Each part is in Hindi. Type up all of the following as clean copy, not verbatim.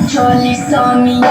Surely saw me.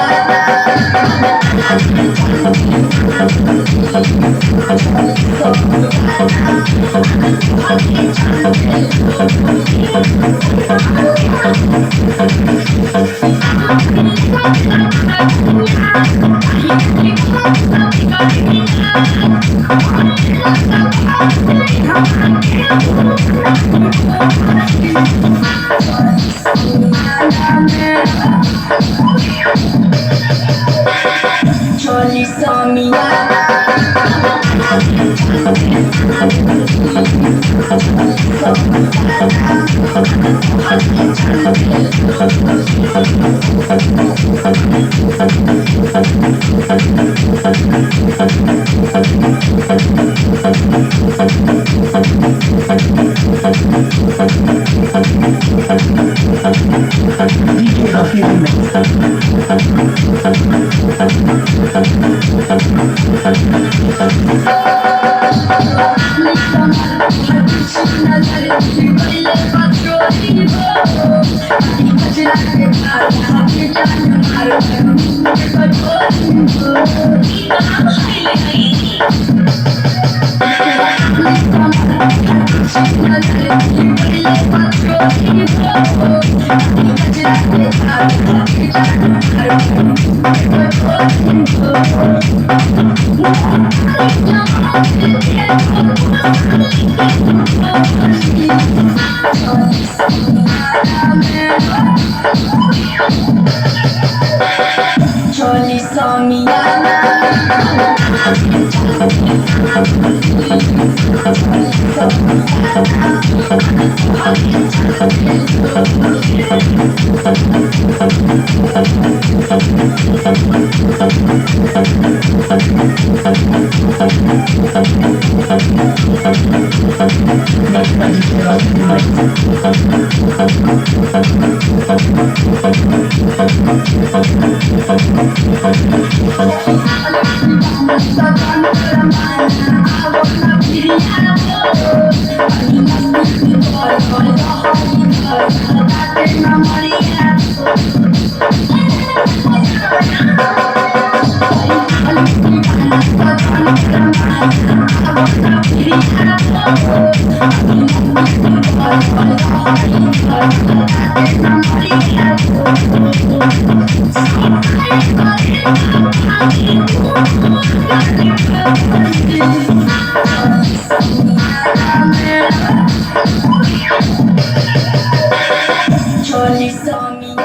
Surely saw me. Surely saw me. Surely saw me.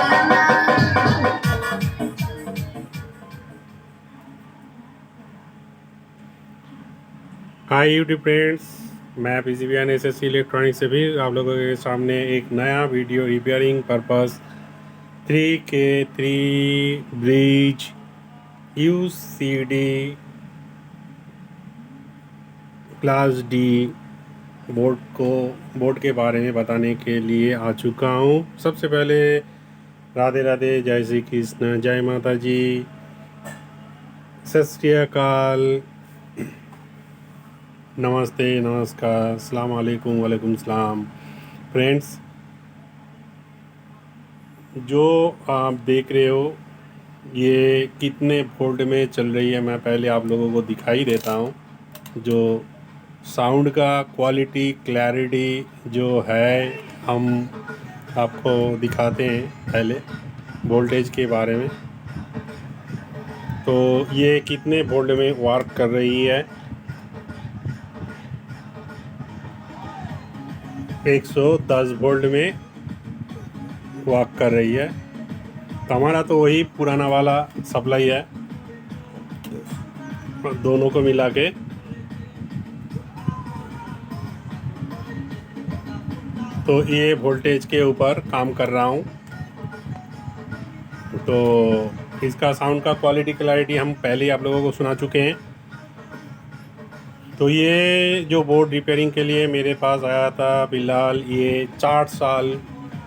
Hi YouTube friends, मैं पीसीबीआन एसएससी इलेक्ट्रॉनिक्स से भी आप लोगों के सामने एक नया video repairing purpose 3K3 bridge UCD class D board के बारे में बताने के लिए आ चुका हूँ। सबसे पहले राधे राधे, जय श्री कृष्ण, जय माता जी, सत श्री अकाल, नमस्ते, नमस्कार, अस्सलाम वालेकुम, वालेकुम सलाम। फ्रेंड्स, जो आप देख रहे हो ये कितने वोल्ट में चल रही है, मैं पहले आप लोगों को दिखाई देता हूँ। जो साउंड का क्वालिटी क्लैरिटी जो है हम आपको दिखाते हैं पहले वोल्टेज के बारे में। तो ये कितने वोल्ट में वर्क कर रही है, 110 वोल्ट में वर्क कर रही है। तो हमारा तो वही पुराना वाला सप्लाई है, दोनों को मिला के। तो ये वोल्टेज के ऊपर काम कर रहा हूँ। तो इसका साउंड का क्वालिटी क्लैरिटी हम पहले ही आप लोगों को सुना चुके हैं। तो ये जो बोर्ड रिपेयरिंग के लिए मेरे पास आया था, फिलहाल ये 4 साल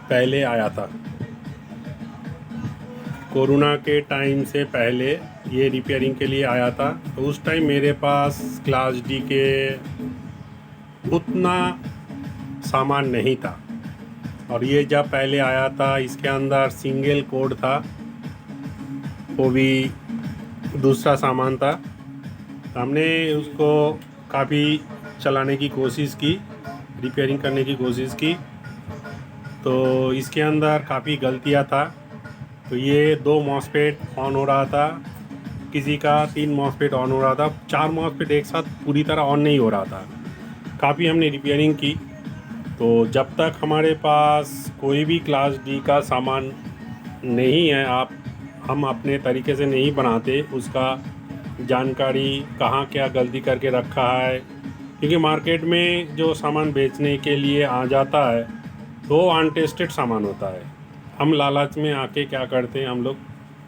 पहले आया था। कोरोना के टाइम से पहले ये रिपेयरिंग के लिए आया था। तो उस टाइम मेरे पास क्लास डी के उतना सामान नहीं था। और ये जब पहले आया था इसके अंदर सिंगल कोड था, वो भी दूसरा सामान था। हमने उसको काफ़ी चलाने की कोशिश की, रिपेयरिंग करने की कोशिश की। तो इसके अंदर काफ़ी गलतियां था। तो ये 2 मॉसफेट ऑन हो रहा था, किसी का 3 मॉसफेट ऑन हो रहा था, 4 मॉसफेट एक साथ पूरी तरह ऑन नहीं हो रहा था। काफ़ी हमने रिपेयरिंग की। तो जब तक हमारे पास कोई भी क्लास डी का सामान नहीं है, हम अपने तरीके से नहीं बनाते उसका जानकारी कहाँ क्या गलती करके रखा है। क्योंकि मार्केट में जो सामान बेचने के लिए आ जाता है तो अनटेस्टेड सामान होता है। हम लालच में आके क्या करते हैं, हम लोग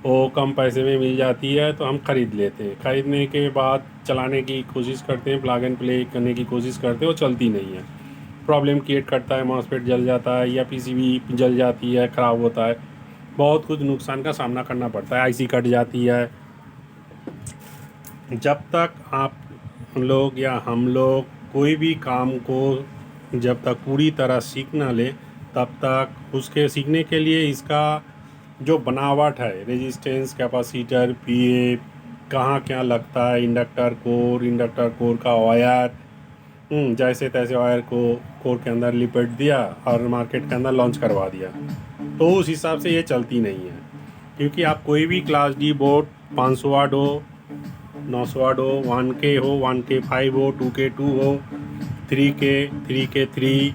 वो कम पैसे में मिल जाती है तो हम ख़रीद लेते हैं। ख़रीदने के बाद चलाने की कोशिश करते हैं, प्लग एंड प्ले करने की कोशिश करते हैं, वो चलती नहीं है, प्रॉब्लम क्रिएट करता है, मॉसफेट जल जाता है या पीसीबी जल जाती है, ख़राब होता है, बहुत कुछ नुकसान का सामना करना पड़ता है, आईसी कट जाती है। जब तक आप लोग या हम लोग कोई भी काम को जब तक पूरी तरह सीख ना ले, तब तक उसके सीखने के लिए इसका जो बनावट है, रेजिस्टेंस, कैपेसिटर, पीए, कहाँ क्या लगता है, इंडक्टर कोर का वायर, जैसे तैसे वायर को कोर के अंदर लिपट दिया और मार्केट के अंदर लॉन्च करवा दिया, तो उस हिसाब से ये चलती नहीं है। क्योंकि आप कोई भी क्लास डी बोर्ड 500 वाट हो, 900 वाट हो, 1K हो, 1K5 हो, 2K2 हो, 3K3,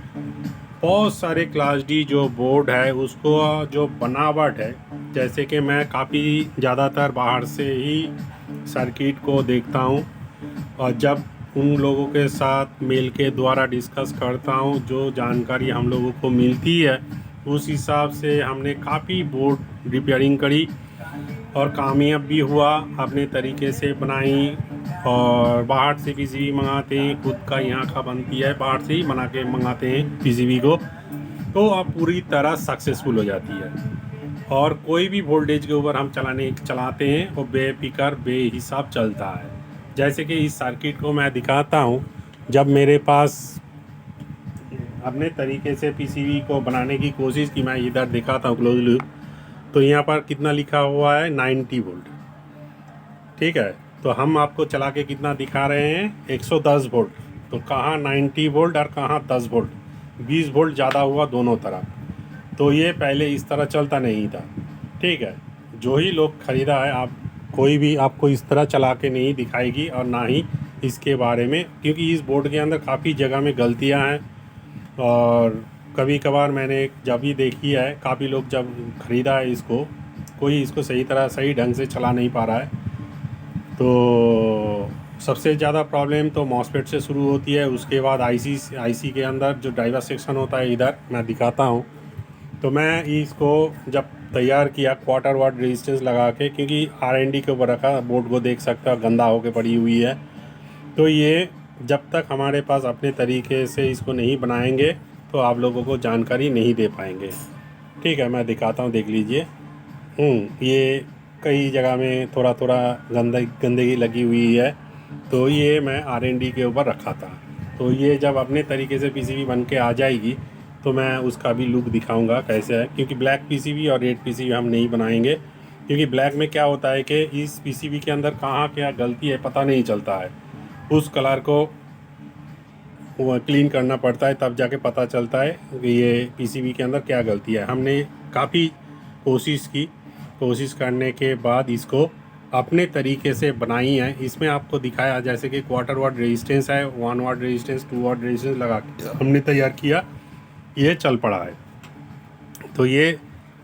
बहुत सारे क्लास डी जो बोर्ड है उसको जो बनावट है, जैसे कि मैं काफ़ी ज़्यादातर बाहर से ही सर्किट को देखता हूँ और जब उन लोगों के साथ मेल के द्वारा डिस्कस करता हूँ, जो जानकारी हम लोगों को मिलती है उस हिसाब से हमने काफ़ी बोर्ड रिपेयरिंग करी और कामयाब भी हुआ, अपने तरीके से बनाई। और बाहर से पीसीबी मंगाते हैं, खुद का यहाँ का बनती है, बाहर से ही बना के मंगाते हैं पीसीबी को, तो अब पूरी तरह सक्सेसफुल हो जाती है। और कोई भी वोल्टेज के ऊपर हम चलाते हैं वो बेफिक्र बेहिसाब चलता है। जैसे कि इस सर्किट को मैं दिखाता हूँ, जब मेरे पास अपने तरीके से पीसीबी को बनाने की कोशिश की, मैं इधर दिखाता हूँ क्लोजली, तो यहाँ पर कितना लिखा हुआ है, 90 वोल्ट, ठीक है। तो हम आपको चला के कितना दिखा रहे हैं, 110 वोल्ट। तो कहाँ 90 वोल्ट और कहाँ 10 वोल्ट, 20 वोल्ट ज़्यादा हुआ दोनों तरफ। तो ये पहले इस तरह चलता नहीं था, ठीक है। जो ही लोग ख़रीदा है, आप कोई भी आपको इस तरह चला के नहीं दिखाएगी और ना ही इसके बारे में, क्योंकि इस बोर्ड के अंदर काफ़ी जगह में गलतियाँ हैं। और कभी कभार मैंने जब भी देखी है, काफ़ी लोग जब ख़रीदा है इसको, कोई इसको सही ढंग से चला नहीं पा रहा है। तो सबसे ज़्यादा प्रॉब्लम तो मॉसफेट से शुरू होती है, उसके बाद आईसी के अंदर जो ड्राइवर सेक्शन होता है, इधर मैं दिखाता हूँ। तो मैं इसको जब तैयार किया क्वार्टर वाट रेजिस्टेंस लगा के, क्योंकि R&D के ऊपर रखा, बोर्ड को देख सकते हो गंदा होके पड़ी हुई है। तो ये जब तक हमारे पास अपने तरीके से इसको नहीं बनाएंगे तो आप लोगों को जानकारी नहीं दे पाएंगे, ठीक है। मैं दिखाता हूँ, देख लीजिए। ये कई जगह में थोड़ा गंदगी लगी हुई है, तो ये मैं R&D के ऊपर रखा था। तो ये जब अपने तरीके से पीसीबी बन के आ जाएगी तो मैं उसका भी लुक दिखाऊंगा कैसे है। क्योंकि ब्लैक पीसीबी और रेड पीसीबी हम नहीं बनाएंगे, क्योंकि ब्लैक में क्या होता है कि इस पीसीबी के अंदर कहाँ क्या गलती है पता नहीं चलता है। उस कलर को वो क्लीन करना पड़ता है, तब जाके पता चलता है कि ये पीसीबी के अंदर क्या गलती है। हमने काफ़ी कोशिश करने के बाद इसको अपने तरीके से बनाई है। इसमें आपको दिखाया जैसे कि क्वार्टर वाट रेजिस्टेंस है, 1 वाट रेजिस्टेंस, 2 वाट रेजिस्टेंस लगा के हमने तैयार किया, ये चल पड़ा है। तो ये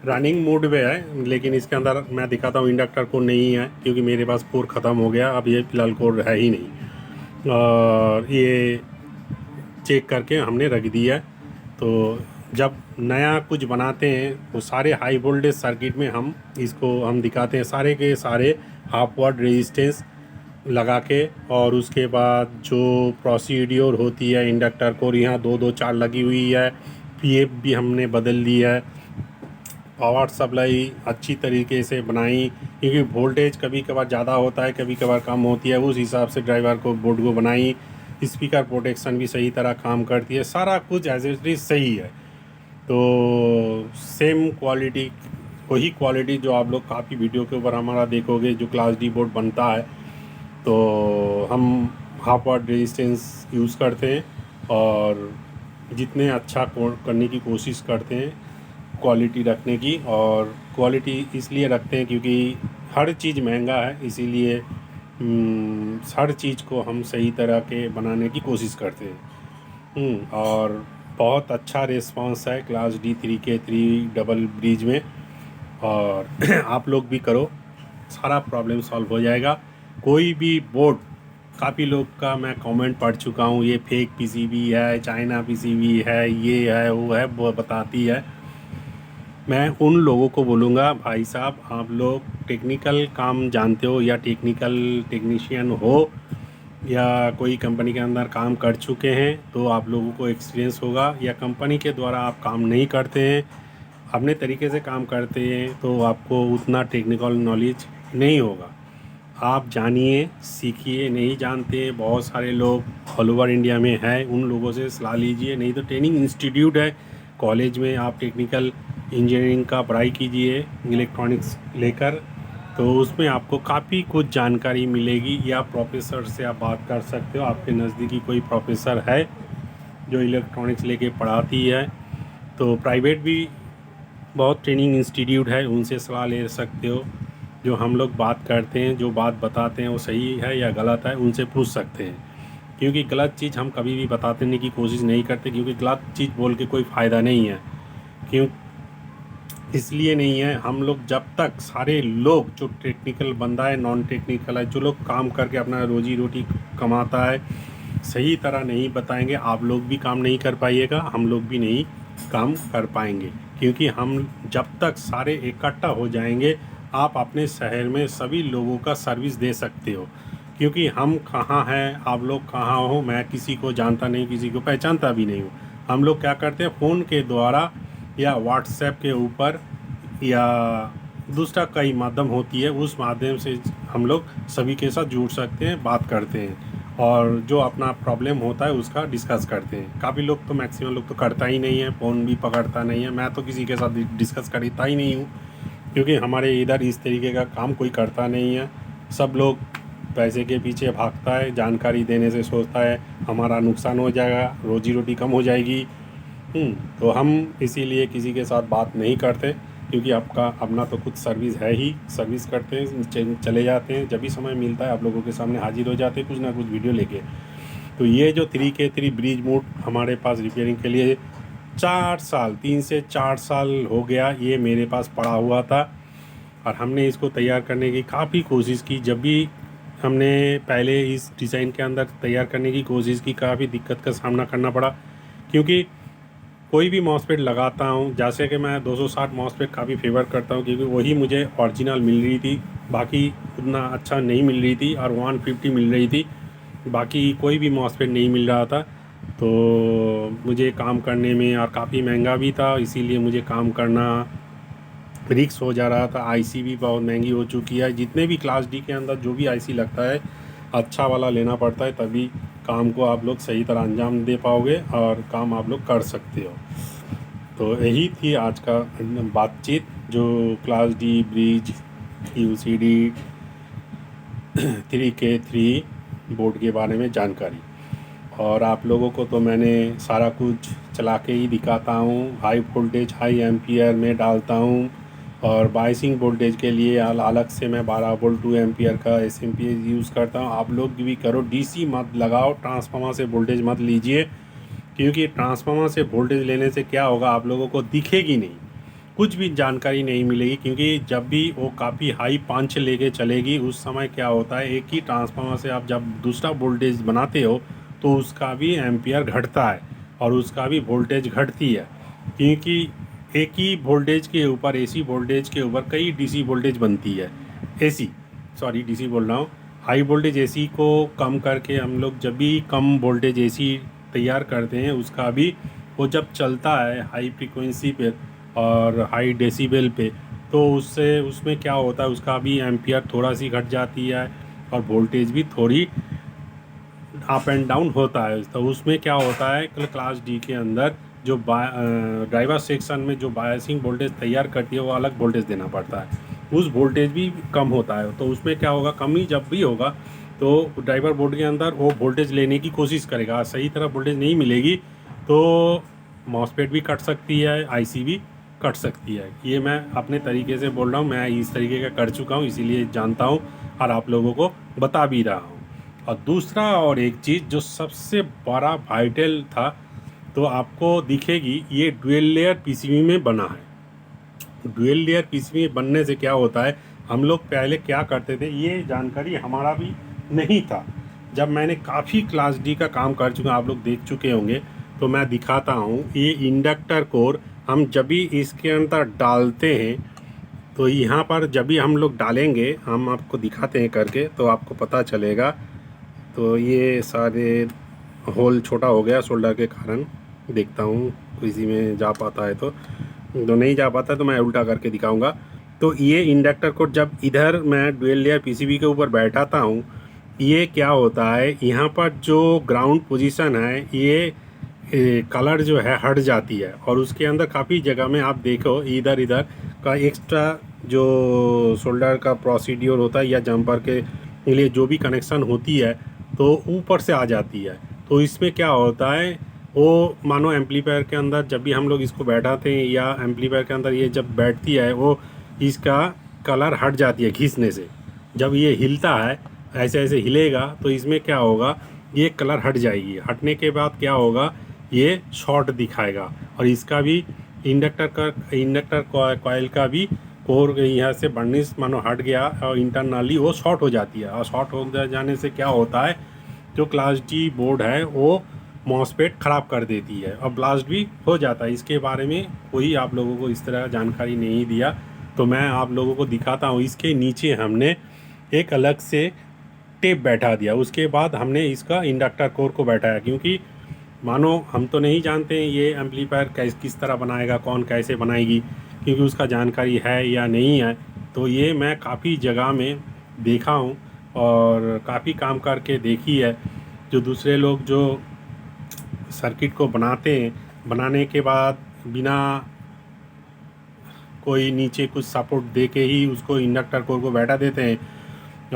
रनिंग मोड में है, लेकिन इसके अंदर मैं दिखाता हूँ इंडक्टर कोड नहीं है क्योंकि मेरे पास कोर ख़त्म हो गया, अब ये फिलहाल कोर है ही नहीं। और ये चेक करके हमने रख दिया है। तो जब नया कुछ बनाते हैं तो सारे हाई वोल्टेज सर्किट में हम दिखाते हैं सारे के सारे हाफ वाट रेजिस्टेंस लगा के, और उसके बाद जो प्रोसीड्योर होती है इंडक्टर कोर यहाँ 2-2-4 लगी हुई है, पीएफ भी हमने बदल दी है, पावर सप्लाई अच्छी तरीके से बनाई क्योंकि वोल्टेज कभी कभार ज़्यादा होता है, कभी कभार कम होती है, उस हिसाब से ड्राइवर को बोर्ड को बनाई। स्पीकर प्रोटेक्शन भी सही तरह काम करती है, सारा कुछ एज इट इज सही है। तो सेम क्वालिटी, वही क्वालिटी जो आप लोग काफ़ी वीडियो के ऊपर हमारा देखोगे, जो क्लास डी बोर्ड बनता है तो हम हाफ वाट रेजिस्टेंस यूज़ करते हैं और जितने अच्छा करने की कोशिश करते हैं क्वालिटी रखने की। और क्वालिटी इसलिए रखते हैं क्योंकि हर चीज़ महंगा है, इसीलिए हर चीज़ को हम सही तरह के बनाने की कोशिश करते हैं। और बहुत अच्छा रिस्पांस है क्लास D3 के 3 डबल ब्रिज में, और आप लोग भी करो, सारा प्रॉब्लम सॉल्व हो जाएगा। कोई भी बोर्ड, काफ़ी लोग का मैं कमेंट पढ़ चुका हूँ, ये फेक पीसीबी है, चाइना पीसीबी है, ये है वो है, वो बताती है। मैं उन लोगों को बोलूँगा, भाई साहब आप लोग टेक्निकल काम जानते हो या टेक्नीशियन हो या कोई कंपनी के अंदर काम कर चुके हैं तो आप लोगों को एक्सपीरियंस होगा, या कंपनी के द्वारा आप काम नहीं करते हैं, अपने तरीके से काम करते हैं तो आपको उतना टेक्निकल नॉलेज नहीं होगा। आप जानिए, सीखिए, नहीं जानते बहुत सारे लोग ऑल ओवर इंडिया में है, उन लोगों से सलाह लीजिए, नहीं तो ट्रेनिंग इंस्टीट्यूट है कॉलेज में, आप टेक्निकल इंजीनियरिंग का पढ़ाई कीजिए इलेक्ट्रॉनिक्स लेकर, तो उसमें आपको काफ़ी कुछ जानकारी मिलेगी। या प्रोफेसर से आप बात कर सकते हो, आपके नज़दीकी कोई प्रोफेसर है जो इलेक्ट्रॉनिक्स लेके पढ़ाती है, तो प्राइवेट भी बहुत ट्रेनिंग इंस्टीट्यूट है, उनसे सलाह ले सकते हो। जो हम लोग बात करते हैं, जो बात बताते हैं वो सही है या गलत है, उनसे पूछ सकते हैं, क्योंकि गलत चीज़ हम कभी भी बताने की कोशिश नहीं करते, क्योंकि गलत चीज़ बोल के कोई फ़ायदा नहीं है। क्यों इसलिए नहीं है, हम लोग जब तक सारे लोग जो टेक्निकल बंदा है, नॉन टेक्निकल है, जो लोग काम करके अपना रोजी रोटी कमाता है, सही तरह नहीं बताएंगे, आप लोग भी काम नहीं कर पाइएगा, हम लोग भी नहीं काम कर पाएंगे। क्योंकि हम जब तक सारे इकट्ठा हो जाएंगे, आप अपने शहर में सभी लोगों का सर्विस दे सकते हो। क्योंकि हम कहाँ हैं, आप लोग कहाँ हो, मैं किसी को जानता नहीं, किसी को पहचानता भी नहीं हूँ। हम लोग क्या करते हैं, फ़ोन के द्वारा या व्हाट्सएप के ऊपर या दूसरा कई माध्यम होती है, उस माध्यम से हम लोग सभी के साथ जुड़ सकते हैं, बात करते हैं और जो अपना प्रॉब्लम होता है उसका डिस्कस करते हैं। काफ़ी लोग तो, मैक्सिमम लोग तो करता ही नहीं है, फ़ोन भी पकड़ता नहीं है, मैं तो किसी के साथ डिस्कस करता ही नहीं हूँ, क्योंकि हमारे इधर इस तरीके का काम कोई करता नहीं है। सब लोग पैसे के पीछे भागता है, जानकारी देने से सोचता है हमारा नुकसान हो जाएगा, रोजी रोटी कम हो जाएगी। तो हम इसीलिए किसी के साथ बात नहीं करते, क्योंकि आपका अपना तो कुछ सर्विस है ही, सर्विस करते हैं, चले जाते हैं, जब भी समय मिलता है आप लोगों के सामने हाजिर हो जाते हैं कुछ ना कुछ वीडियो लेके। तो ये जो 3K3 ब्रिज मोड हमारे पास रिपेयरिंग के लिए 3 से 4 साल हो गया, ये मेरे पास पड़ा हुआ था और हमने इसको तैयार करने की काफ़ी कोशिश की। जब भी हमने पहले इस डिज़ाइन के अंदर तैयार करने की कोशिश की, काफ़ी दिक्कत का सामना करना पड़ा, क्योंकि कोई भी मॉसफेट लगाता हूँ, जैसे कि मैं 260 मॉसफेट काफ़ी फेवर करता हूँ, क्योंकि वही मुझे ओरिजिनल मिल रही थी, बाकी उतना अच्छा नहीं मिल रही थी, और 150 मिल रही थी, बाकी कोई भी मॉसफेट नहीं मिल रहा था। तो मुझे काम करने में, और काफ़ी महंगा भी था, इसीलिए मुझे काम करना रिक्स हो जा रहा था। आईसी भी बहुत महंगी हो चुकी है, जितने भी क्लास डी के अंदर जो भी आईसी लगता है अच्छा वाला लेना पड़ता है, तभी काम को आप लोग सही तरह अंजाम दे पाओगे और काम आप लोग कर सकते हो। तो यही थी आज का बातचीत, जो class D bridge UCD 3K3 board के बारे में जानकारी। और आप लोगों को तो मैंने सारा कुछ चला के ही दिखाता हूँ। हाई वोल्टेज हाई एम्पियर में डालता हूँ और बाइसिंग वोल्टेज के लिए अलग से मैं 12 वोल्ट 2 एम्पियर का एसएमपी यूज़ करता हूँ। आप लोग भी करो, डीसी मत लगाओ, ट्रांसफार्मर से वोल्टेज मत लीजिए, क्योंकि ट्रांसफार्मर से वोल्टेज लेने से क्या होगा, आप लोगों को दिखेगी नहीं, कुछ भी जानकारी नहीं मिलेगी। क्योंकि जब भी वो काफ़ी हाई पंच लेके चलेगी उस समय क्या होता है, एक ही ट्रांसफार्मर से आप जब दूसरा वोल्टेज बनाते हो तो उसका भी एम्पियर घटता है और उसका भी वोल्टेज घटती है। क्योंकि एक ही वोल्टेज के ऊपर, एसी वोल्टेज के ऊपर कई डीसी वोल्टेज बनती है। एसी, सॉरी डीसी बोल रहा हूँ। हाई वोल्टेज एसी को कम करके हम लोग जब भी कम वोल्टेज एसी तैयार करते हैं, उसका भी वो जब चलता है हाई फ्रीक्वेंसी पे और हाई डेसिबल पे, तो उससे उसमें क्या होता है, उसका भी एम्पियर थोड़ा सी घट जाती है और वोल्टेज भी थोड़ी अप एंड डाउन होता है। तो उसमें क्या होता है, क्लास डी के अंदर जो ड्राइवर सेक्शन में जो बायसिंग वोल्टेज तैयार करती है वो अलग वोल्टेज देना पड़ता है, उस वोल्टेज भी कम होता है। तो उसमें क्या होगा, कमी जब भी होगा तो ड्राइवर बोर्ड के अंदर वो वोल्टेज लेने की कोशिश करेगा, सही तरह वोल्टेज नहीं मिलेगी तो मॉसफेट भी कट सकती है, आईसी भी कट सकती है। ये मैं अपने तरीके से बोल रहा हूँ, मैं इस तरीके का कर चुका हूँ, इसीलिए जानता हूँ और आप लोगों को बता भी रहा हूँ। और दूसरा और एक चीज़ जो सबसे बड़ा वाइटल था, तो आपको दिखेगी, ये डुअल लेयर पीसीबी में बना है। डुअल लेयर पीसीबी में बनने से क्या होता है, हम लोग पहले क्या करते थे, ये जानकारी हमारा भी नहीं था। जब मैंने काफ़ी क्लास डी का काम कर चुका, आप लोग देख चुके होंगे, तो मैं दिखाता हूँ। ये इंडक्टर कोर हम जब भी इसके अंदर डालते हैं, तो यहाँ पर जब भी हम लोग डालेंगे, हम आपको दिखाते हैं करके तो आपको पता चलेगा। तो ये सारे होल छोटा हो गया शोल्डर के कारण, देखता हूँ किसी में जा पाता है तो नहीं जा पाता तो मैं उल्टा करके दिखाऊंगा। तो ये इंडक्टर को जब इधर मैं डुअल लेयर पीसीबी के ऊपर बैठाता हूँ, ये क्या होता है, यहाँ पर जो ग्राउंड पोजीशन है ये कलर जो है हट जाती है और उसके अंदर काफ़ी जगह में आप देखो इधर इधर का एक्स्ट्रा जो शोल्डर का प्रोसीड्योर होता है या जंपर के लिए जो भी कनेक्शन होती है तो ऊपर से आ जाती है। तो इसमें क्या होता है, वो मानो एम्पलीफायर के अंदर जब भी हम लोग इसको बैठाते हैं या एम्पलीफायर के अंदर ये जब बैठती है, वो इसका कलर हट जाती है घिसने से। जब ये हिलता है, ऐसे ऐसे हिलेगा तो इसमें क्या होगा, ये कलर हट जाएगी। हटने के बाद क्या होगा, ये शॉर्ट दिखाएगा और इसका भी इंडक्टर कॉइल का भी कोर यहाँ से बर्निश मानो हट गया और इंटरनली वो शॉर्ट हो जाती है। और शॉर्ट हो जाने से क्या होता है, जो क्लास डी बोर्ड है वो मॉसफेट ख़राब कर देती है और ब्लास्ट भी हो जाता है। इसके बारे में कोई आप लोगों को इस तरह जानकारी नहीं दिया, तो मैं आप लोगों को दिखाता हूँ। इसके नीचे हमने एक अलग से टेप बैठा दिया, उसके बाद हमने इसका इंडक्टर कोर को बैठाया, क्योंकि मानो हम तो नहीं जानते हैं ये एम्पलीफायर किस तरह बनाएगा, कौन कैसे बनाएगी, क्योंकि उसका जानकारी है या नहीं है। तो ये मैं काफ़ी जगह में देखा हूँ और काफ़ी काम करके देखी है। जो दूसरे लोग जो सर्किट को बनाते हैं, बनाने के बाद बिना कोई नीचे कुछ सपोर्ट दे के ही उसको इंडक्टर कोर को बैठा देते हैं।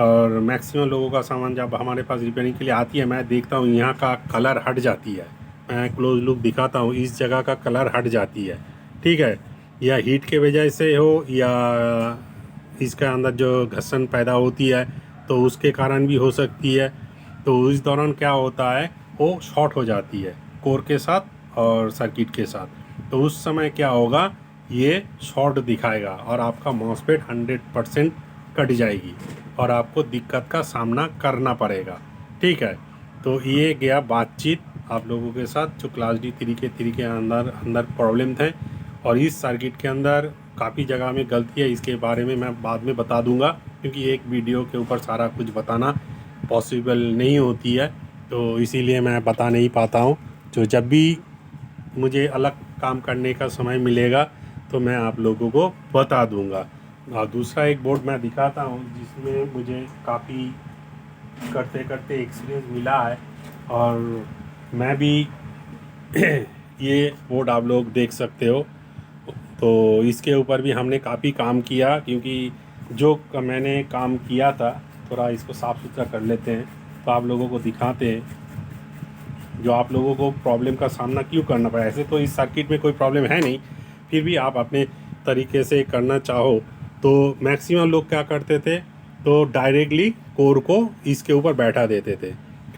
और मैक्सिमम लोगों का सामान जब हमारे पास रिपेयरिंग के लिए आती है, मैं देखता हूँ यहाँ का कलर हट जाती है। मैं क्लोज लुक दिखाता हूँ, इस जगह का कलर हट जाती है, ठीक है, या हीट के वजह से हो या इसके अंदर जो घर्षण पैदा होती है तो उसके कारण भी हो सकती है। तो इस दौरान क्या होता है, वो शॉर्ट हो जाती है कोर के साथ और सर्किट के साथ। तो उस समय क्या होगा, ये शॉर्ट दिखाएगा और आपका मॉसफेट 100% कट जाएगी और आपको दिक्कत का सामना करना पड़ेगा, ठीक है। तो ये गया बातचीत आप लोगों के साथ जो क्लास डी 3 के अंदर प्रॉब्लम थे। और इस सर्किट के अंदर काफ़ी जगह में गलती है, इसके बारे में मैं बाद में बता दूंगा, क्योंकि एक वीडियो के ऊपर सारा कुछ बताना पॉसिबल नहीं होती है, तो इसीलिए मैं बता नहीं पाता हूँ। तो जब भी मुझे अलग काम करने का समय मिलेगा तो मैं आप लोगों को बता दूंगा। और दूसरा एक बोर्ड मैं दिखाता हूँ जिसमें मुझे काफ़ी करते करते एक्सपीरियंस मिला है और मैं भी ये बोर्ड आप लोग देख सकते हो। तो इसके ऊपर भी हमने काफ़ी काम किया, क्योंकि जो मैंने काम किया था, थोड़ा इसको साफ़ सुथरा कर लेते हैं तो आप लोगों को दिखाते हैं। जो आप लोगों को प्रॉब्लम का सामना क्यों करना पड़ा। ऐसे तो इस सर्किट में कोई प्रॉब्लम है नहीं, फिर भी आप अपने तरीके से करना चाहो तो मैक्सिमम लोग क्या करते थे, तो डायरेक्टली कोर को इसके ऊपर बैठा देते थे।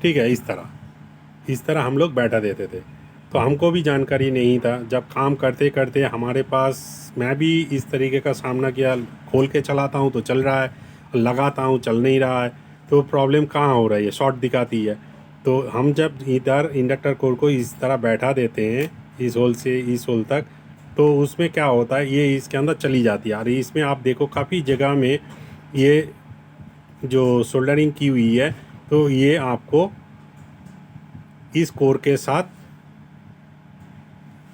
ठीक है, इस तरह हम लोग बैठा देते थे। तो हमको भी जानकारी नहीं था, जब काम करते करते हमारे पास, मैं भी इस तरीके का सामना किया। खोल के चलाता हूँ तो चल रहा है, लगाता हूँ चल नहीं रहा है, तो प्रॉब्लम कहाँ हो रही है, शॉर्ट दिखाती है। तो हम जब इधर इंडक्टर कोर को इस तरह बैठा देते हैं, इस होल से इस होल तक, तो उसमें क्या होता है, ये इसके अंदर चली जाती है। और इसमें आप देखो काफ़ी जगह में ये जो सोल्डरिंग की हुई है, तो ये आपको इस कोर के साथ,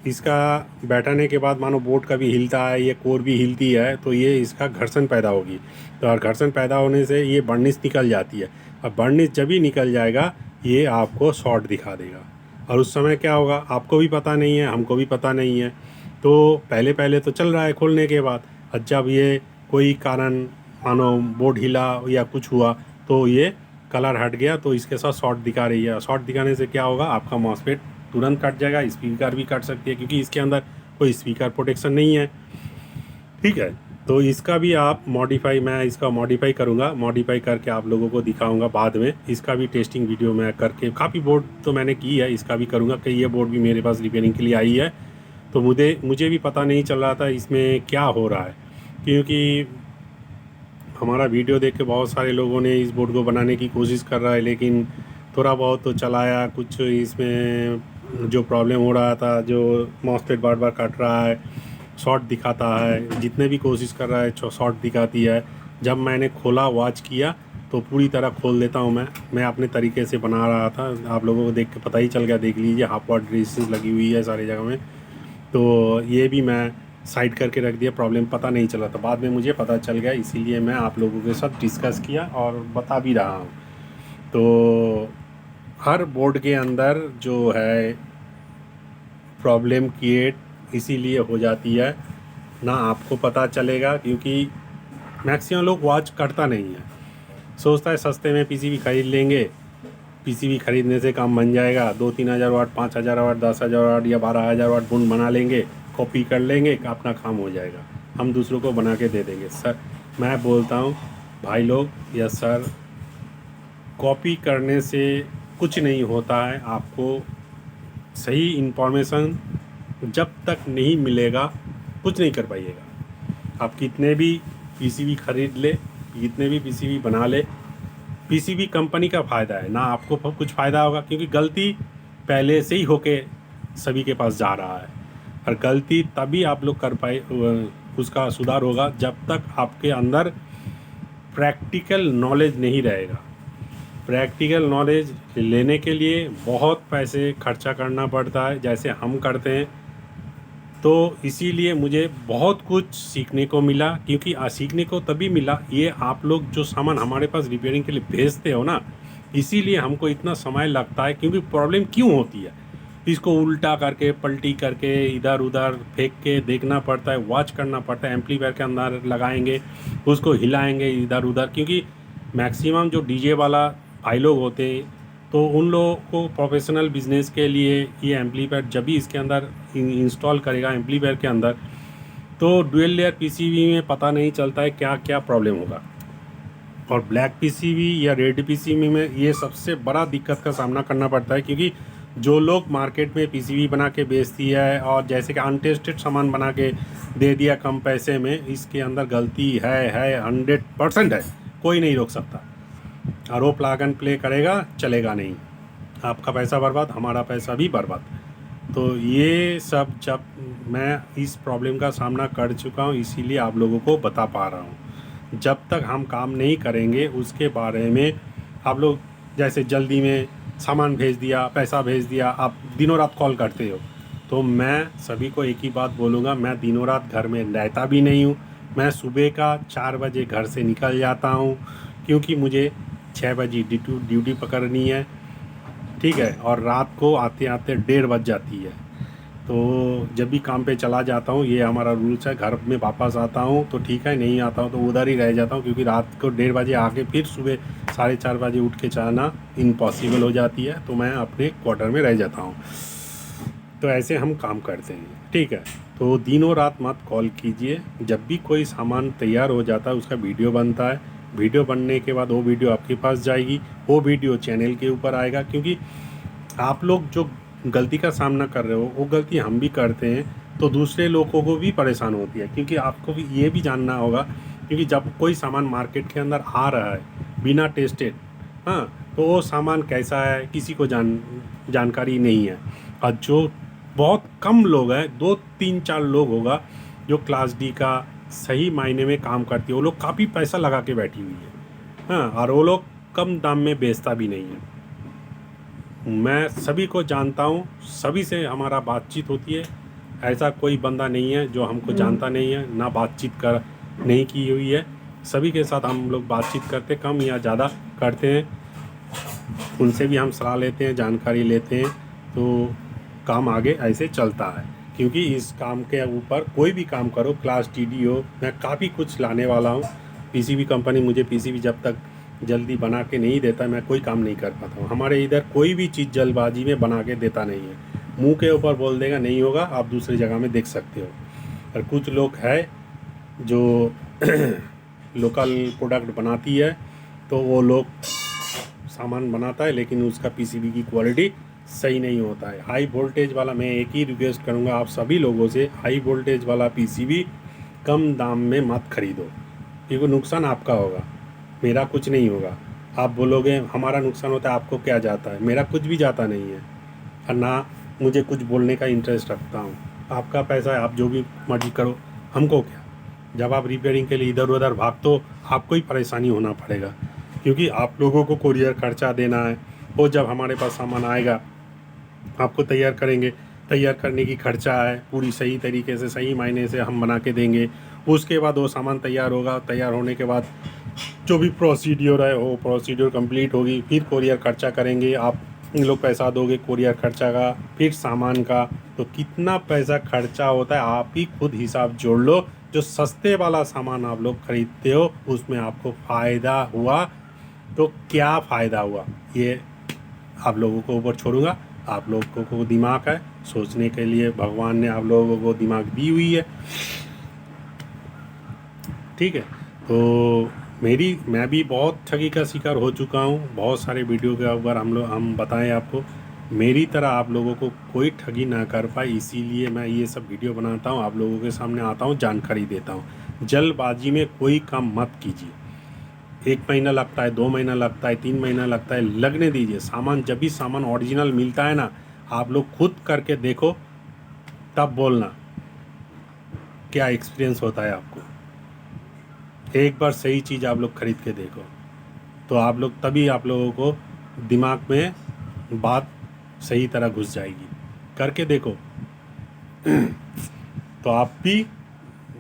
इसका बैठाने के बाद मानो बोर्ड का भी हिलता है, ये कोर भी हिलती है, तो ये इसका घर्षण पैदा होगी। तो और घर्षण पैदा होने से ये बर्निश निकल जाती है। अब बर्निश जब ही निकल जाएगा, ये आपको शॉर्ट दिखा देगा। और उस समय क्या होगा, आपको भी पता नहीं है, हमको भी पता नहीं है। तो पहले पहले तो चल रहा है खोलने के बाद, और जब ये कोई कारण मानो बोर्ड हिला या कुछ हुआ, तो ये कलर हट गया, तो इसके साथ शॉर्ट दिखा रही है। शॉर्ट दिखाने से क्या होगा, आपका मॉसफेट तुरंत कट जाएगा, स्पीकर भी कट सकती है, क्योंकि इसके अंदर कोई स्पीकर प्रोटेक्शन नहीं है। ठीक है, तो इसका भी आप मॉडिफाई, मैं इसका मॉडिफाई करूँगा, मॉडिफाई करके आप लोगों को दिखाऊंगा बाद में। इसका भी टेस्टिंग वीडियो मैं करके, काफ़ी बोर्ड तो मैंने की है, इसका भी करूँगा कि ये बोर्ड भी मेरे पास रिपेयरिंग के लिए आई है। तो मुझे भी पता नहीं चल रहा था इसमें क्या हो रहा है, क्योंकि हमारा वीडियो देख के बहुत सारे लोगों ने इस बोर्ड को बनाने की कोशिश कर रहा है, लेकिन थोड़ा बहुत तो चलाया, कुछ इसमें जो प्रॉब्लम हो रहा था, जो मॉसफेट बार बार कट रहा है, शॉर्ट दिखाता है, जितने भी कोशिश कर रहा है शॉर्ट दिखाती है। जब मैंने खोला, वॉच किया, तो पूरी तरह खोल देता हूँ। मैं अपने तरीके से बना रहा था, आप लोगों को देख के पता ही चल गया, देख लीजिए हाफ वाट रेसिस लगी हुई है सारी जगह में। तो ये भी मैं साइड करके रख दिया, प्रॉब्लम पता नहीं चला था, बाद में मुझे पता चल गया, इसीलिए मैं आप लोगों के साथ डिस्कस किया और बता भी रहा हूँ। तो हर बोर्ड के अंदर जो है प्रॉब्लम क्रिएट इसीलिए हो जाती है, ना आपको पता चलेगा, क्योंकि मैक्सिमम लोग वॉच करता नहीं है, सोचता है सस्ते में पीसीबी खरीद लेंगे, पीसीबी खरीदने से काम बन जाएगा, 2-3 हज़ार वाट, 5 हज़ार वाट, 10 हज़ार वाट या 12 हज़ार वाट बुन बना लेंगे, कॉपी कर लेंगे, अपना काम हो जाएगा, हम दूसरों को बना के दे देंगे। सर, मैं बोलता हूँ भाई लोग या सर, कॉपी करने से कुछ नहीं होता है। आपको सही इन्फॉर्मेशन जब तक नहीं मिलेगा, कुछ नहीं कर पाइएगा। आप कितने भी पीसीबी खरीद ले, कितने भी पीसीबी बना ले, पीसीबी कंपनी का फ़ायदा है ना, आपको कुछ फ़ायदा होगा, क्योंकि गलती पहले से ही होके सभी के पास जा रहा है। और गलती तभी आप लोग कर पाए, उसका सुधार होगा जब तक आपके अंदर प्रैक्टिकल नॉलेज नहीं रहेगा। प्रैक्टिकल नॉलेज लेने के लिए बहुत पैसे खर्चा करना पड़ता है, जैसे हम करते हैं। तो इसीलिए मुझे बहुत कुछ सीखने को मिला, क्योंकि सीखने को तभी मिला, ये आप लोग जो सामान हमारे पास रिपेयरिंग के लिए भेजते हो ना, इसीलिए हमको इतना समय लगता है। क्योंकि प्रॉब्लम क्यों होती है, इसको उल्टा करके, पलटी करके, इधर उधर फेंक के देखना पड़ता है, वॉच करना पड़ता है, एम्पलीफायर के अंदर लगाएंगे, उसको हिलाएंगे इधर उधर, क्योंकि मैक्सिमम जो डीजे वाला भाई लोग होते हैं, तो उन लोगों को प्रोफेशनल बिजनेस के लिए ये एम्पलीफायर जब भी इसके अंदर इंस्टॉल करेगा एम्पलीफायर के अंदर, तो डुअल लेयर पीसीबी में पता नहीं चलता है क्या क्या प्रॉब्लम होगा। और ब्लैक पीसीबी या रेड पीसीबी में ये सबसे बड़ा दिक्कत का सामना करना पड़ता है, क्योंकि जो लोग मार्केट में पीसीबी बना के बेचती है, और जैसे कि अनटेस्टेड सामान बना के दे दिया कम पैसे में, इसके अंदर गलती है 100% है, कोई नहीं रोक सकता। और वो प्लग एंड प्ले करेगा, चलेगा नहीं, आपका पैसा बर्बाद, हमारा पैसा भी बर्बाद। तो ये सब जब मैं इस प्रॉब्लम का सामना कर चुका हूँ, इसीलिए आप लोगों को बता पा रहा हूँ। जब तक हम काम नहीं करेंगे उसके बारे में, आप लोग जैसे जल्दी में सामान भेज दिया, पैसा भेज दिया, आप दिनों रात कॉल करते हो, तो मैं सभी को एक ही बात बोलूँगा, मैं दिनों रात घर में रहता भी नहीं हूँ। मैं सुबह का 4 बजे घर से निकल जाता हूँ, क्योंकि मुझे 6 बजे ड्यूटी पकड़नी है, ठीक है, और रात को आते आते 1:30 बज जाती है। तो जब भी काम पे चला जाता हूँ, ये हमारा रूल्स है। घर में वापस आता हूँ तो ठीक है, नहीं आता हूँ तो उधर ही रह जाता हूँ, क्योंकि रात को 1:30 बजे आके फिर सुबह 4:30 बजे उठ के जाना इम्पॉसिबल हो जाती है, तो मैं अपने क्वार्टर में रह जाता हूँ। तो ऐसे हम काम करते हैं, ठीक है। तो दिनों रात मत कॉल कीजिए। जब भी कोई सामान तैयार हो जाता है उसका वीडियो बनता है, वीडियो बनने के बाद वो वीडियो आपके पास जाएगी, वो वीडियो चैनल के ऊपर आएगा। क्योंकि आप लोग जो गलती का सामना कर रहे हो वो गलती हम भी करते हैं, तो दूसरे लोगों को भी परेशान होती है। क्योंकि आपको भी ये भी जानना होगा, क्योंकि जब कोई सामान मार्केट के अंदर आ रहा है बिना टेस्टेड, हाँ, तो वो सामान कैसा है किसी को जानकारी नहीं है। और जो बहुत कम लोग हैं, 2 3 4 लोग होगा जो क्लास डी का सही मायने में काम करती है, वो लोग काफ़ी पैसा लगा के बैठी हुई है, हाँ, और वो लोग कम दाम में बेचता भी नहीं है। मैं सभी को जानता हूँ, सभी से हमारा बातचीत होती है। ऐसा कोई बंदा नहीं है जो हमको जानता नहीं है, ना बातचीत कर नहीं की हुई है। सभी के साथ हम लोग बातचीत करते, कम या ज़्यादा करते हैं। उनसे भी हम सलाह लेते हैं, जानकारी लेते हैं, तो काम आगे ऐसे चलता है। क्योंकि इस काम के ऊपर कोई भी काम करो, क्लास टीडी हो, मैं काफ़ी कुछ लाने वाला हूँ। पीसीबी कंपनी मुझे पीसीबी जब तक जल्दी बना के नहीं देता, मैं कोई काम नहीं कर पाता हूँ। हमारे इधर कोई भी चीज़ जल्दबाजी में बना के देता नहीं है, मुंह के ऊपर बोल देगा नहीं होगा, आप दूसरी जगह में देख सकते हो। और कुछ लोग है जो लोकल प्रोडक्ट बनाती है, तो वो लोग सामान बनाता है लेकिन उसका पीसीबी की क्वालिटी सही नहीं होता है। हाई वोल्टेज वाला, मैं एक ही रिक्वेस्ट करूँगा आप सभी लोगों से, हाई वोल्टेज वाला पीसीबी कम दाम में मत खरीदो, क्योंकि नुकसान आपका होगा, मेरा कुछ नहीं होगा। आप बोलोगे हमारा नुकसान होता है, आपको क्या जाता है? मेरा कुछ भी जाता नहीं है, और ना मुझे कुछ बोलने का इंटरेस्ट रखता हूँ। आपका पैसा है, आप जो भी मर्जी करो, हमको क्या। जब आप रिपेयरिंग के लिए इधर उधर भागतो, आपको ही परेशानी होना पड़ेगा, क्योंकि आप लोगों को कोरियर खर्चा देना है। वो जब हमारे पास सामान आएगा, आपको तैयार करेंगे, तैयार करने की खर्चा है, पूरी सही तरीके से सही मायने से हम बना के देंगे। उसके बाद वो सामान तैयार होगा, तैयार होने के बाद जो भी प्रोसीड्योर है वो प्रोसीड्योर कंप्लीट होगी, फिर कोरियर खर्चा करेंगे, आप इन लोग पैसा दोगे कोरियर खर्चा का, फिर सामान का। तो कितना पैसा खर्चा होता है आप ही खुद हिसाब जोड़ लो। जो सस्ते वाला सामान आप लोग खरीदते हो उसमें आपको फ़ायदा हुआ तो क्या फ़ायदा हुआ, ये आप लोगों को ऊपर छोड़ूंगा। आप लोगों को दिमाग है, सोचने के लिए भगवान ने आप लोगों को दिमाग दी हुई है, ठीक है। तो मैं भी बहुत ठगी का शिकार हो चुका हूँ। बहुत सारे वीडियो के ऊपर हम बताएं आपको, मेरी तरह आप लोगों को कोई ठगी ना कर पाए, इसीलिए मैं ये सब वीडियो बनाता हूँ, आप लोगों के सामने आता हूँ, जानकारी देता हूँ। जल्दबाजी में कोई काम मत कीजिए। 1 महीना लगता है, 2 महीना लगता है, 3 महीना लगता है, लगने दीजिए। सामान जब भी सामान ओरिजिनल मिलता है ना, आप लोग खुद करके देखो, तब बोलना क्या एक्सपीरियंस होता है आपको। एक बार सही चीज़ आप लोग खरीद के देखो, तो आप लोग तभी आप लोगों को दिमाग में बात सही तरह घुस जाएगी। करके देखो तो आप भी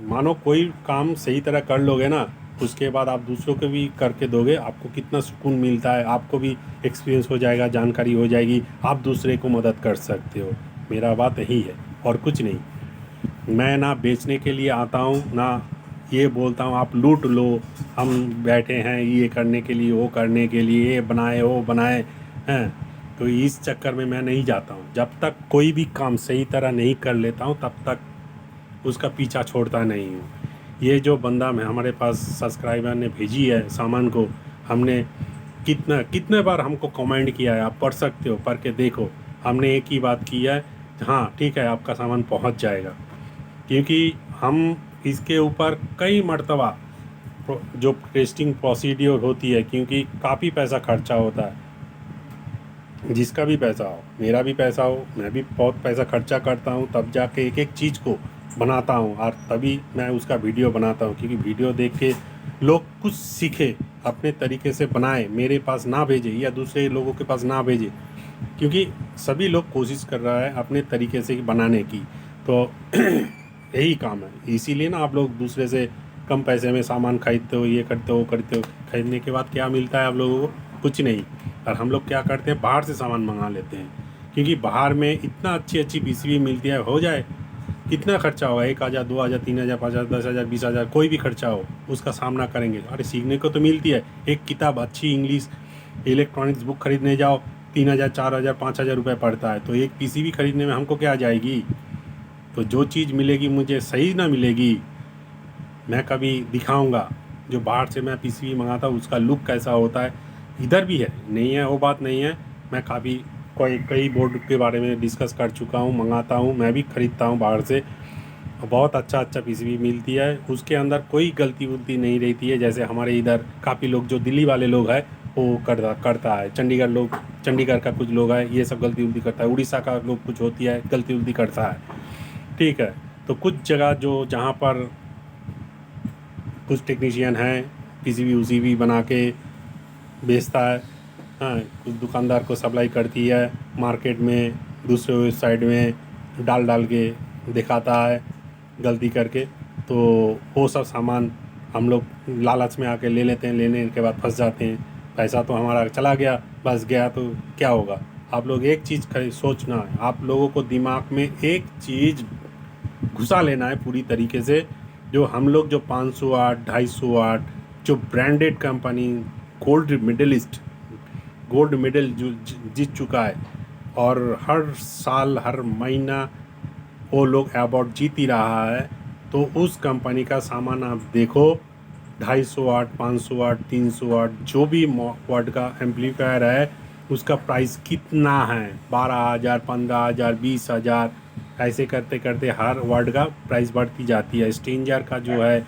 मानो कोई काम सही तरह कर लोगे ना, उसके बाद आप दूसरों को भी करके दोगे, आपको कितना सुकून मिलता है, आपको भी एक्सपीरियंस हो जाएगा, जानकारी हो जाएगी, आप दूसरे को मदद कर सकते हो। मेरा बात यही है और कुछ नहीं। मैं ना बेचने के लिए आता हूँ, ना ये बोलता हूँ आप लूट लो, हम बैठे हैं ये करने के लिए, वो करने के लिए, ये बनाए वो बनाए हैं। तो इस चक्कर में मैं नहीं जाता हूँ। जब तक कोई भी काम सही तरह नहीं कर लेता हूँ तब तक उसका पीछा छोड़ता नहीं हूँ। ये जो बंदा मैं हमारे पास सब्सक्राइबर ने भेजी है सामान को, हमने कितने बार हमको कमेंट किया है, आप पढ़ सकते हो, पढ़ के देखो। हमने एक ही बात की है, हाँ ठीक है आपका सामान पहुंच जाएगा। क्योंकि हम इसके ऊपर कई मर्तबा जो टेस्टिंग प्रोसीड्योर होती है, क्योंकि काफ़ी पैसा खर्चा होता है, जिसका भी पैसा हो, मेरा भी पैसा हो, मैं भी बहुत पैसा खर्चा करता हूँ, तब जाके एक एक चीज़ को बनाता हूँ और तभी मैं उसका वीडियो बनाता हूँ। क्योंकि वीडियो देख के लोग कुछ सीखे, अपने तरीके से बनाए, मेरे पास ना भेजे या दूसरे लोगों के पास ना भेजे, क्योंकि सभी लोग कोशिश कर रहा है अपने तरीके से बनाने की। तो यही काम है, इसीलिए ना आप लोग दूसरे से कम पैसे में सामान खरीदते हो, ये करते हो वो करते हो। खरीदने के बाद क्या मिलता है आप लोगों को? कुछ नहीं। और हम लोग क्या करते हैं, बाहर से सामान मंगा लेते हैं। क्योंकि बाहर में इतना अच्छी अच्छी पीसीबी मिलती है, हो जाए कितना खर्चा होगा, 1,000 2,000 3,000 5,000 10,000 20,000 कोई भी खर्चा हो उसका सामना करेंगे। अरे सीखने को तो मिलती है। एक किताब अच्छी इंग्लिश इलेक्ट्रॉनिक्स बुक खरीदने जाओ 3,000 4,000 5,000 रुपये पड़ता है, तो एक पीसीबी खरीदने में हमको क्या जाएगी। तो जो चीज़ मिलेगी मुझे सही ना मिलेगी, मैं कभी दिखाऊंगा। जो बाहर से मैं पीसीबी मंगाता हूँ उसका लुक कैसा होता है, इधर भी है नहीं है वो बात नहीं है। मैं काफ़ी कई बोर्ड के बारे में डिस्कस कर चुका हूँ, मंगाता हूँ, मैं भी ख़रीदता हूँ बाहर से। बहुत अच्छा पीसीबी मिलती है, उसके अंदर कोई गलती वलती नहीं रहती है। जैसे हमारे इधर काफ़ी लोग जो दिल्ली वाले लोग हैं वो करता है, चंडीगढ़ का कुछ लोग है ये सब गलती उलती करता है, उड़ीसा का लोग कुछ होती है गलती उलती करता है, ठीक है। तो कुछ जगह जो जहाँ पर कुछ टेक्नीशियन हैं पीसीबी उसीबी बना के बेचता है, हाँ, कुछ दुकानदार को सप्लाई करती है मार्केट में, दूसरे वेबसाइट में डाल के दिखाता है गलती करके। तो वो सब सामान हम लोग लालच में आके ले लेते हैं, लेने के बाद फंस जाते हैं, पैसा तो हमारा चला गया, बस गया तो क्या होगा। आप लोग एक चीज़ सोचना है, आप लोगों को दिमाग में एक चीज़ घुसा लेना है पूरी तरीके से। जो हम लोग जो 500 वाट 250 वाट जो ब्रांडेड कंपनी गोल्ड मेडल जो जीत चुका है, और हर साल हर महीना वो लोग अवार्ड जीत ही रहा है, तो उस कंपनी का सामान आप देखो, 250 वाट 500 वाट 300 वाट जो भी वाट का एम्पलीफायर है उसका प्राइस कितना है, 12,000 15,000 20,000, ऐसे करते करते हर वाट का प्राइस बढ़ती जाती है। स्ट्रेंजर का जो है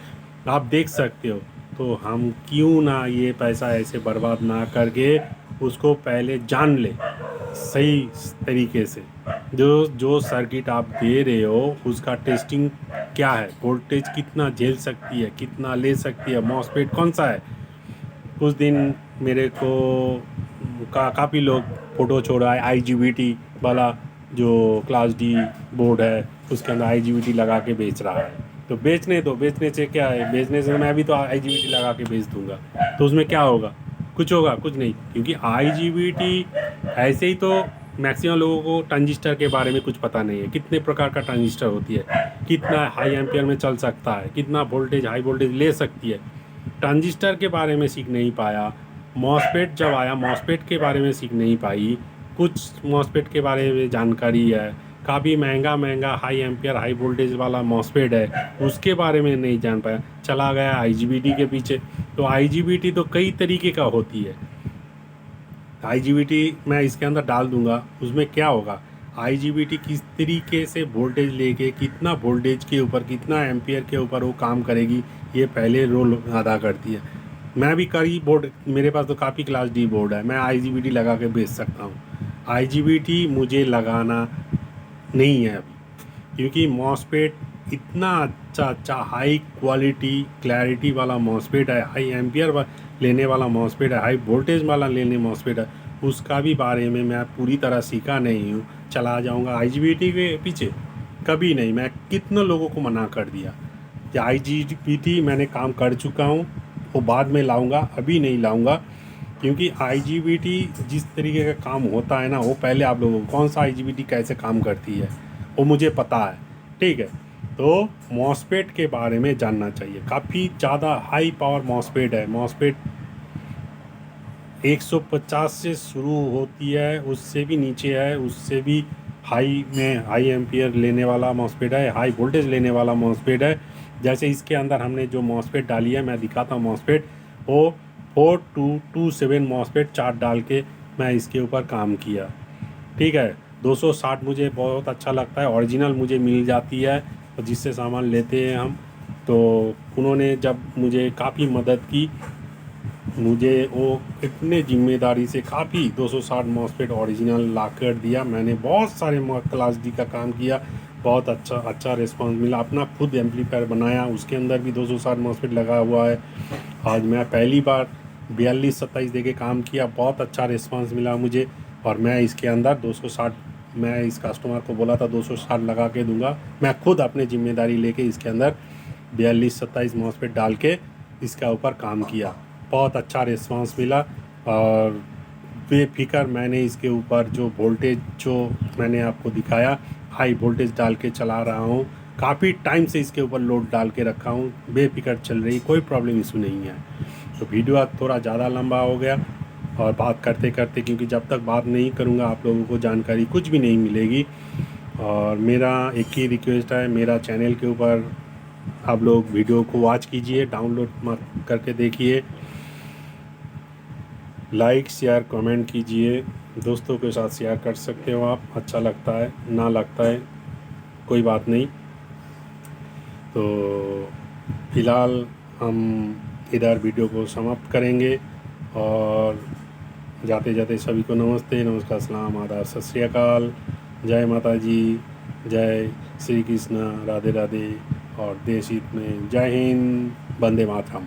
आप देख सकते हो। तो हम क्यों ना ये पैसा ऐसे बर्बाद ना करके उसको पहले जान ले सही तरीके से। जो सर्किट आप दे रहे हो उसका टेस्टिंग क्या है, वोल्टेज कितना झेल सकती है, कितना ले सकती है, मॉसफेट कौन सा है। उस दिन मेरे को काफ़ी लोग फ़ोटो छोड़ा है IGBT वाला, जो क्लास डी बोर्ड है उसके अंदर IGBT लगा के बेच रहा है। तो बेचने से क्या है, बेचने से मैं भी तो IGBT लगा के बेच दूंगा, तो उसमें क्या होगा, कुछ होगा कुछ नहीं। क्योंकि IGBT ऐसे ही तो मैक्सिमम लोगों को ट्रांजिस्टर के बारे में कुछ पता नहीं है, कितने प्रकार का ट्रांजिस्टर होती है, कितना हाई एम्पियर में चल सकता है, कितना वोल्टेज हाई वोल्टेज ले सकती है, ट्रांजिस्टर के बारे में सीख नहीं पाया। मॉसफेट जब आया मॉसफेट के बारे में सीख नहीं पाई, कुछ मॉसफेट के बारे में जानकारी है, काफ़ी महंगा हाई एम्पियर हाई वोल्टेज वाला मॉसफेट है उसके बारे में नहीं जान पाया, चला गया IGBT के पीछे। तो IGBT तो कई तरीके का होती है, IGBT मैं इसके अंदर डाल दूंगा, उसमें क्या होगा, IGBT किस तरीके से वोल्टेज लेके कितना वोल्टेज के ऊपर कितना एम्पियर के ऊपर वो काम करेगी, ये पहले रोल अदा करती है। मैं भी कई बोर्ड, मेरे पास तो काफ़ी क्लास डी बोर्ड है, मैं IGBT लगा के बेच सकता हूँ। IGBT मुझे लगाना नहीं है अभी, क्योंकि मॉसफेट इतना अच्छा हाई क्वालिटी क्लैरिटी वाला मॉसफेट है, हाई एम्पियर लेने वाला मॉसफेट है, हाई वोल्टेज वाला लेने मॉसफेट है, उसका भी बारे में मैं पूरी तरह सीखा नहीं हूँ। चला जाऊँगा IGBT के पीछे, कभी नहीं। मैं कितने लोगों को मना कर दिया कि IGBT मैंने काम कर चुका हूँ, वो बाद में लाऊंगा, अभी नहीं लाऊंगा। क्योंकि IGBT जिस तरीके का काम होता है ना, वो पहले आप लोगों को कौन सा IGBT कैसे काम करती है वो मुझे पता है, ठीक है। तो मॉसफेट के बारे में जानना चाहिए, काफ़ी ज़्यादा हाई पावर मॉसफेट है। मॉसफेट 150 से शुरू होती है, उससे भी नीचे है, उससे भी हाई एम्पियर लेने वाला मॉसफेट है, हाई वोल्टेज लेने वाला मॉसफेट है। जैसे इसके अंदर हमने जो मॉसफेट डाली है, मैं दिखाता हूँ मॉसफेट, वो 4227 मॉसफेट चार्ट डाल के मैं इसके ऊपर काम किया, ठीक है। 260 मुझे बहुत अच्छा लगता है, ओरिजिनल मुझे मिल जाती है जिससे सामान लेते हैं हम। तो उन्होंने जब मुझे काफ़ी मदद की, मुझे वो इतने जिम्मेदारी से काफ़ी 260 मॉसफेट ओरिजिनल ला कर दिया। मैंने बहुत सारे क्लास डी का काम किया, बहुत अच्छा रिस्पांस मिला। अपना खुद एम्पलीफायर बनाया, उसके अंदर भी 260 मॉसफेट लगा हुआ है। आज मैं पहली बार 4227 दे के काम किया, बहुत अच्छा रिस्पांस मिला मुझे। और मैं इसके अंदर 260, मैं इस कस्टमर को बोला था 260 लगा के दूंगा, मैं खुद अपनी जिम्मेदारी लेके इसके अंदर 4227 मॉसफेट डाल के इसका ऊपर काम किया, बहुत अच्छा रिस्पांस मिला। और बेफिक्र मैंने इसके ऊपर जो वोल्टेज जो मैंने आपको दिखाया हाई वोल्टेज डाल के चला रहा हूँ। काफ़ी टाइम से इसके ऊपर लोड डाल के रखा हूँ, बेफिक्र चल रही, कोई प्रॉब्लम इशू नहीं है। तो वीडियो आज थोड़ा ज़्यादा लंबा हो गया और बात करते करते, क्योंकि जब तक बात नहीं करूँगा आप लोगों को जानकारी कुछ भी नहीं मिलेगी। और मेरा एक ही रिक्वेस्ट है, मेरा चैनल के ऊपर आप लोग वीडियो को वॉच कीजिए, डाउनलोड मत करके देखिए, लाइक शेयर कमेंट कीजिए, दोस्तों के साथ शेयर कर सकते हो आप, अच्छा लगता है ना लगता है कोई बात नहीं। तो फ़िलहाल हम इधर वीडियो को समाप्त करेंगे और जाते जाते सभी को नमस्ते, नमस्कार, सलाम, आदाब, सत श्री अकाल, जय माता जी, जय श्री कृष्ण, राधे राधे और देश हित में जय हिंद, वंदे मातरम।